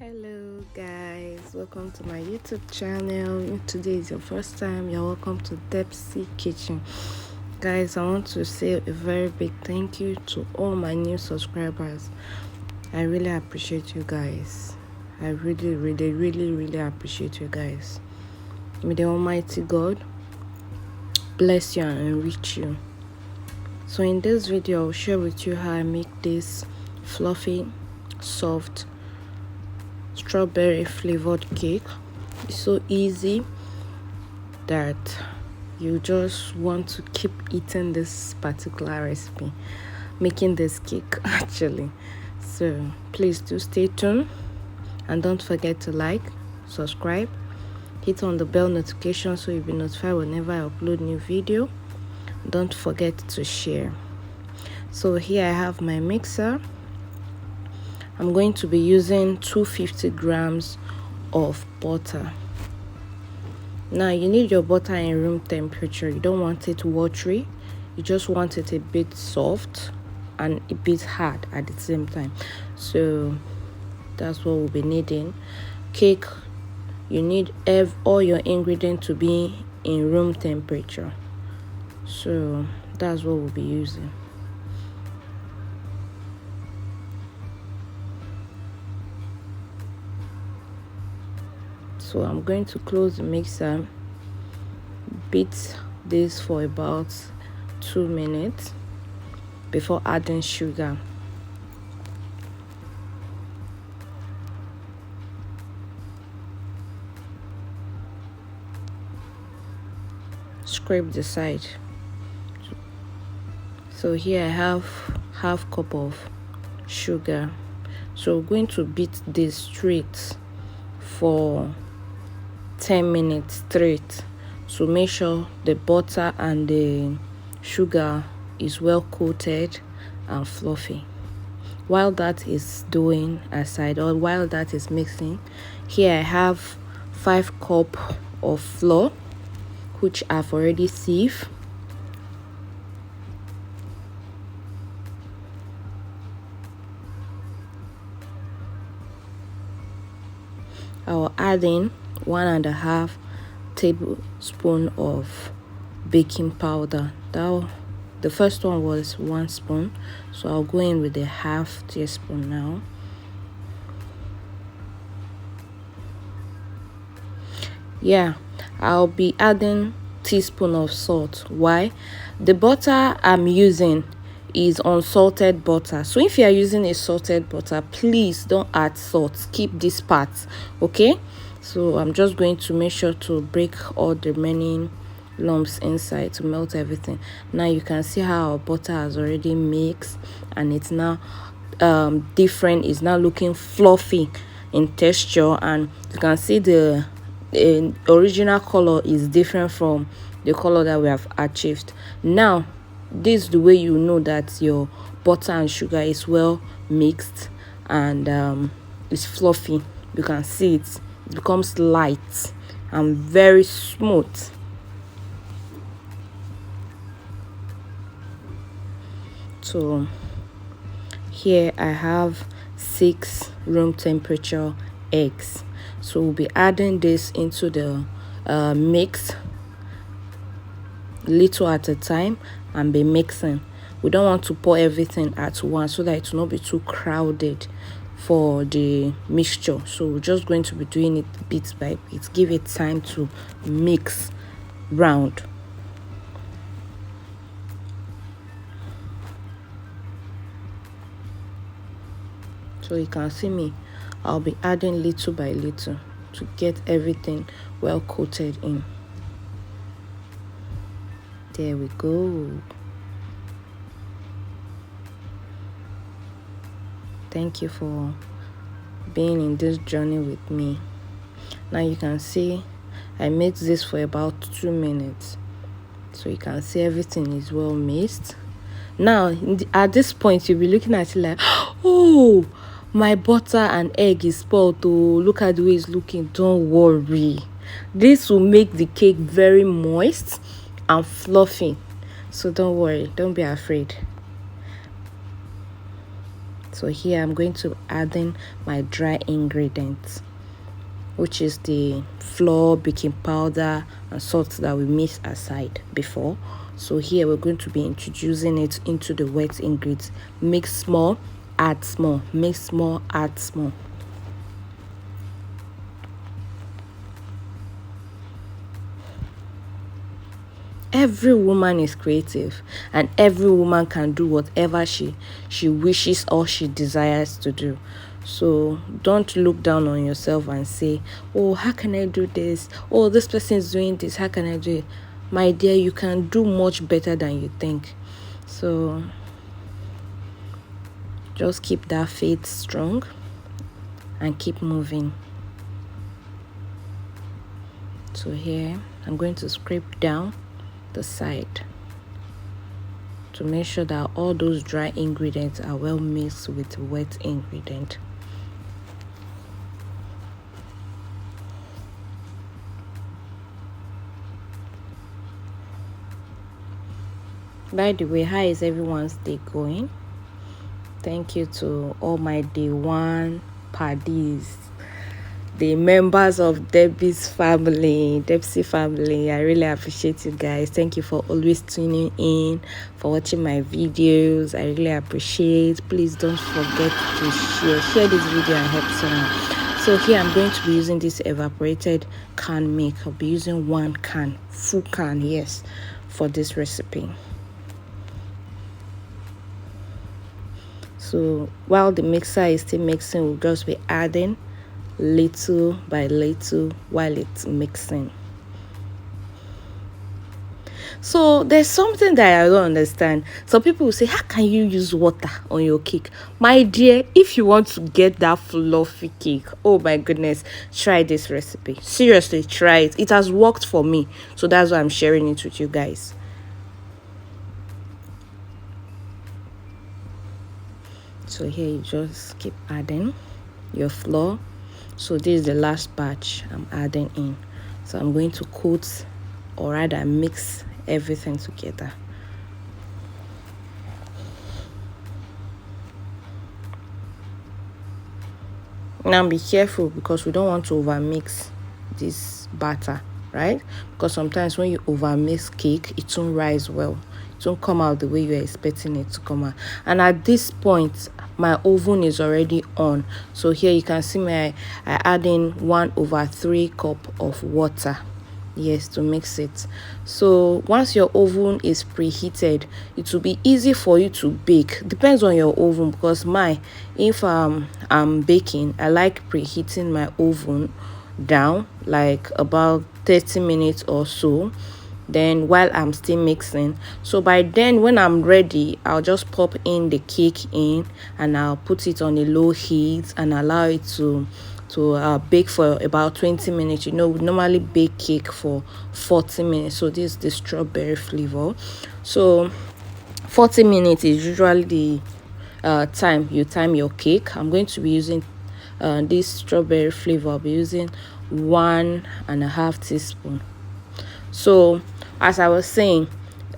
Hello guys, welcome to my YouTube channel. If today is your first time, you're welcome to Depsy Kitchen. Guys, I want to say a very big thank you to all my new subscribers. I really appreciate you guys. I really appreciate you guys. May the Almighty God bless you and enrich you. So in this video, I'll share with you how I make this fluffy, soft, strawberry flavored cake. It's so easy that you just want to keep eating this particular recipe, making this cake actually. So please do stay tuned and don't forget to like, subscribe, hit on the bell notification so you'll be notified whenever I upload new video. Don't forget to share. So here I have my mixer. I'm going to be using 250 grams of butter. Now you need your butter in room temperature. You don't want it watery. You just want it a bit soft and a bit hard at the same time. So that's what we'll be needing. Cake, you need all your ingredients to be in room temperature. So that's what we'll be using. So I'm going to close the mixer, beat this for about 2 minutes before adding sugar. Scrape the side. So here I have half cup of sugar. So we're going to beat this straight for 10 minutes straight. So make sure the butter and the sugar is well coated and fluffy. While that is doing aside, or while that is mixing, here I have 5 cups of flour which I've already sieved. I will add in 1.5 tablespoons of baking powder. The first one was 1 spoon, so I'll go in with a 1/2 teaspoon now. Yeah, I'll be adding teaspoon of salt. Why? The butter I'm using is unsalted butter, so if you are using a salted butter, please don't add salt. Skip this part, okay? So I'm just going to make sure to break all the remaining lumps inside to melt everything. Now you can see how our butter has already mixed and it's now different. It's now looking fluffy in texture, and you can see the original color is different from the color that we have achieved. Now this is the way you know that your butter and sugar is well mixed and it's fluffy. You can see it becomes light and very smooth. So here I have 6 room temperature eggs. So we'll be adding this into the mix little at a time and be mixing. We don't want to pour everything at once so that it will not be too crowded for the mixture. So we're just going to be doing it bit by bit. Give it time to mix round. So you can see me, I'll be adding little by little to get everything well coated in. There we go. Thank you for being in this journey with me. Now you can see I made this for about 2 minutes. So you can see everything is well mixed. Now at this point you'll be looking at it like, oh, my butter and egg is spoiled. Oh, look at the way it's looking. Don't worry, this will make the cake very moist and fluffy. So don't worry, don't be afraid. So here I'm going to add in my dry ingredients, which is the flour, baking powder, and salt that we mixed aside before. So here we're going to be introducing it into the wet ingredients. Mix small, add small, mix small, add small. Every woman is creative, and every woman can do whatever she wishes or she desires to do. So don't look down on yourself and say, oh, how can I do this? Oh, this person is doing this, how can I do it? My dear, you can do much better than you think. So just keep that faith strong and keep moving. So here I'm going to scrape down the side to make sure that all those dry ingredients are well mixed with wet ingredient. By the way, how is everyone's day going? Thank you to all my day one paddies, the members of Debbie's family, Debsy family. I really appreciate you guys. Thank you for always tuning in, for watching my videos. I really appreciate. Please don't forget to share this video and help someone. So here I'm going to be using this evaporated can milk. I'll be using 1 can, full can, yes, for this recipe. So while the mixer is still mixing, we'll just be adding little by little while it's mixing. So there's something that I don't understand. Some people will say, how can you use water on your cake? My dear, if you want to get that fluffy cake, oh my goodness, try this recipe. Seriously, try it. It has worked for me. So that's why I'm sharing it with you guys. So here you just keep adding your flour. So this is the last batch I'm adding in. So I'm going to coat, or rather mix everything together. Now be careful, because we don't want to over mix this batter, right? Because sometimes when you over mix cake, it won't rise well. It won't come out the way you're expecting it to come out. And at this point, my oven is already on. So here you can see I add in 1/3 cup of water, yes, to mix it. So once your oven is preheated, it will be easy for you to bake. Depends on your oven, because if I'm baking, I like preheating my oven down like about 30 minutes or so, then while I'm still mixing. So by then, when I'm ready, I'll just pop in the cake in, and I'll put it on a low heat and allow it to bake for about 20 minutes. We normally bake cake for 40 minutes. So this is the strawberry flavor. So 40 minutes is usually the time you time your cake. I'm going to be using this strawberry flavor. I'll be using 1.5 teaspoon. So as I was saying,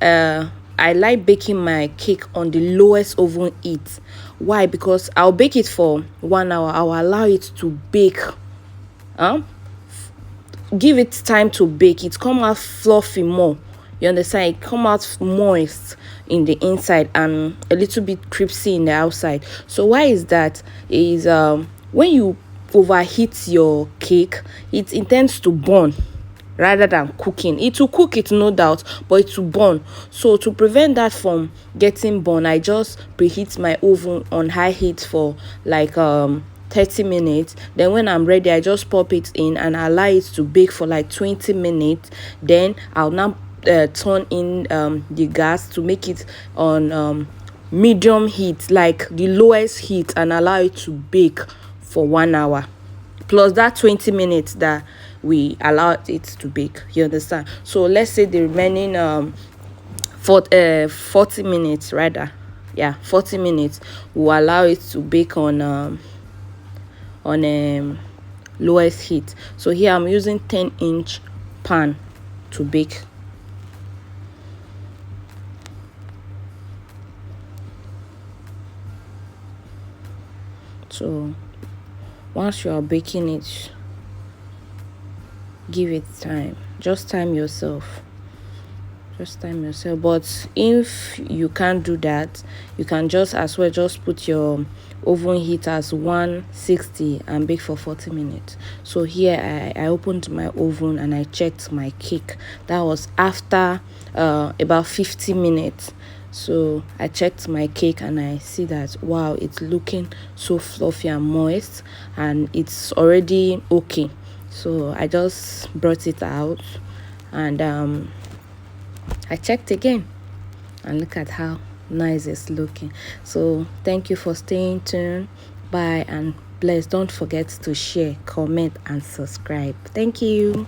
I like baking my cake on the lowest oven heat. Why? Because I'll bake it for 1 hour. I'll allow it to bake. Give it time to bake. It come out fluffy more. You understand? It come out moist in the inside and a little bit crispy in the outside. So why is that? Is when you overheat your cake, it intends to burn rather than cooking. It will cook it, no doubt, but it will burn. So to prevent that from getting burned, I just preheat my oven on high heat for like 30 minutes. Then when I'm ready, I just pop it in and allow it to bake for like 20 minutes. Then I'll now turn in the gas to make it on medium heat, like the lowest heat, and allow it to bake for 1 hour plus that 20 minutes that we allowed it to bake. You understand? So let's say the remaining 40 minutes, rather, 40 minutes, we'll allow it to bake on lowest heat. So here I'm using 10-inch pan to bake. So once you are baking it, give it time. Just time yourself. But if you can't do that, you can just as well just put your oven heat as 160 and bake for 40 minutes. So here I opened my oven and I checked my cake. That was after about 50 minutes. So I checked my cake and I see that wow, it's looking so fluffy and moist, and it's already okay. So I just brought it out and I checked again, and look at how nice it's looking. So thank you for staying tuned. Bye, and please don't forget to share, comment, and subscribe. Thank you.